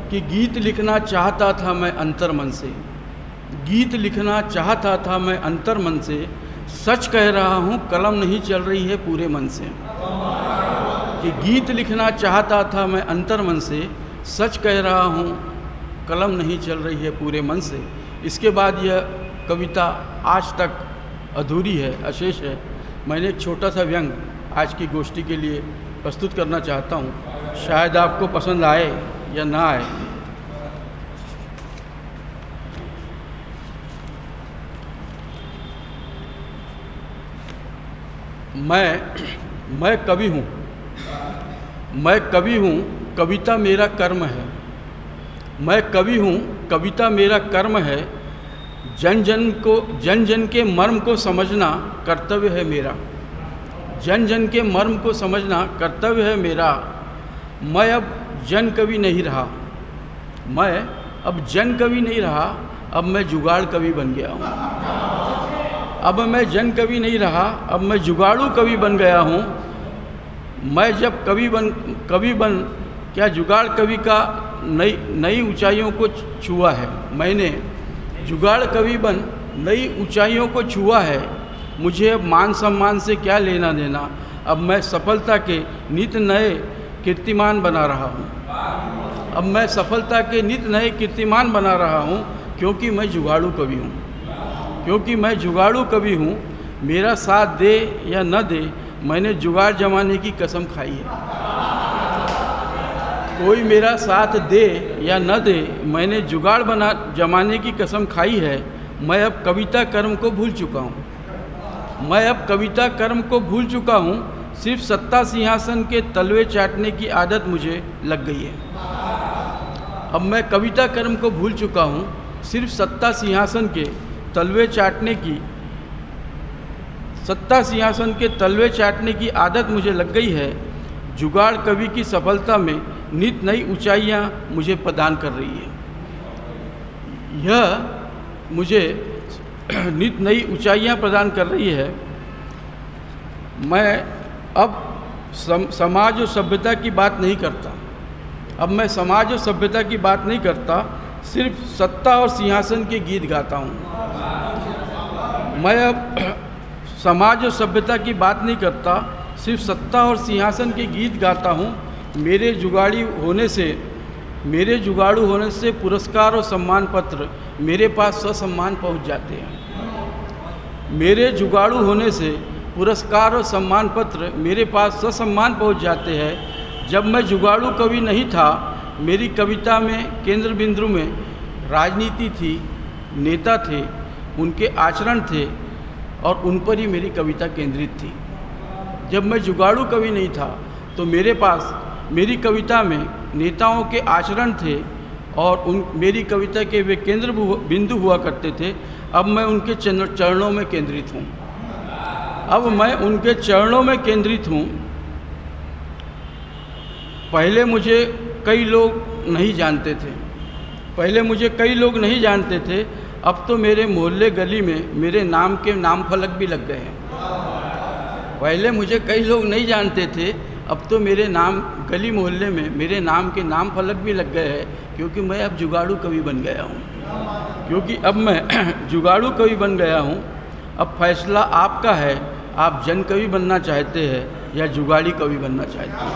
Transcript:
कि गीत लिखना चाहता था मैं अंतर्मन से, गीत लिखना चाहता था मैं अंतर्मन से, सच कह रहा हूँ कलम नहीं चल रही है पूरे मन से। कि गीत लिखना चाहता था मैं अंतर्मन से, सच कह रहा हूँ कलम नहीं चल रही है पूरे मन से। इसके बाद यह कविता आज तक अधूरी है, अशेष है। मैंने एक छोटा सा व्यंग आज की गोष्ठी के लिए प्रस्तुत करना चाहता हूँ, शायद आपको पसंद आए या ना आए। मैं कवि हूँ, मैं कवि हूँ, कविता मेरा कर्म है। मैं कवि हूँ, कविता मेरा कर्म है। जन जन के मर्म को समझना कर्तव्य है मेरा। जन जन के मर्म को समझना कर्तव्य है मेरा। मैं अब जन कवि नहीं रहा, मैं अब जन कवि नहीं रहा, अब मैं जुगाड़ कवि बन गया हूँ। अब मैं जन कवि नहीं रहा, अब मैं जुगाड़ू कवि बन गया हूँ। मैं जब कवि बन क्या जुगाड़ कवि का नई ऊंचाइयों को छुआ है। मैंने जुगाड़ कवि बन नई ऊंचाइयों को छुआ है। मुझे अब मान सम्मान से क्या लेना देना, अब मैं सफलता के नित नए कीर्तिमान बना रहा हूँ। अब मैं सफलता के नित नए कीर्तिमान बना रहा हूँ, क्योंकि मैं जुगाड़ू कवि हूँ। क्योंकि मैं जुगाड़ू कवि हूँ। मेरा साथ दे या न दे, मैंने जुगाड़ जमाने की कसम खाई है। कोई मेरा साथ दे या न दे, मैंने जुगाड़ जमाने की कसम खाई है। मैं अब कविता कर्म को भूल चुका हूँ। मैं अब कविता कर्म को भूल चुका हूँ। सिर्फ सत्ता सिंहासन के तलवे चाटने की आदत मुझे लग गई है। अब मैं कविता कर्म को भूल चुका हूँ। सिर्फ सत्ता सिंहासन के तलवे चाटने की आदत मुझे लग गई है। जुगाड़ कवि की सफलता में नित नई ऊंचाइयां मुझे प्रदान कर रही है। यह मुझे नित नई ऊंचाइयां प्रदान कर रही है। मैं अब समाज और सभ्यता की बात नहीं करता। अब मैं समाज और सभ्यता की बात नहीं करता, सिर्फ सत्ता और सिंहासन के गीत गाता हूँ। मैं अब समाज और सभ्यता की बात नहीं करता, सिर्फ सत्ता और सिंहासन के गीत गाता हूँ। मेरे जुगाड़ू होने से पुरस्कार और सम्मान पत्र मेरे पास ससम्मान पहुँच जाते हैं। मेरे जुगाड़ू होने से पुरस्कार और सम्मान पत्र मेरे पास ससम्मान पहुँच जाते हैं। जब मैं जुगाड़ू कवि नहीं था, मेरी कविता में केंद्र बिंदु में राजनीति थी, नेता थे, उनके आचरण थे और उन पर ही मेरी कविता केंद्रित थी। जब मैं जुगाड़ू कवि नहीं था तो मेरी कविता में नेताओं के आचरण थे और मेरी कविता के वे केंद्र बिंदु हुआ करते थे। अब मैं उनके चरणों में केंद्रित हूँ। अब मैं उनके चरणों में केंद्रित हूँ। पहले मुझे कई लोग नहीं जानते थे। अब तो मेरे मोहल्ले गली में मेरे नाम के नाम फलक भी लग गए हैं। पहले मुझे कई लोग नहीं जानते थे, अब तो मेरे नाम गली मोहल्ले में मेरे नाम के नाम फलक भी लग गए हैं, क्योंकि मैं अब जुगाड़ू कवि बन गया हूँ। क्योंकि अब मैं जुगाड़ू कवि बन गया हूँ। अब फैसला आपका है, आप जन कवि बनना चाहते हैं या जुगाड़ी कवि बनना चाहते हैं।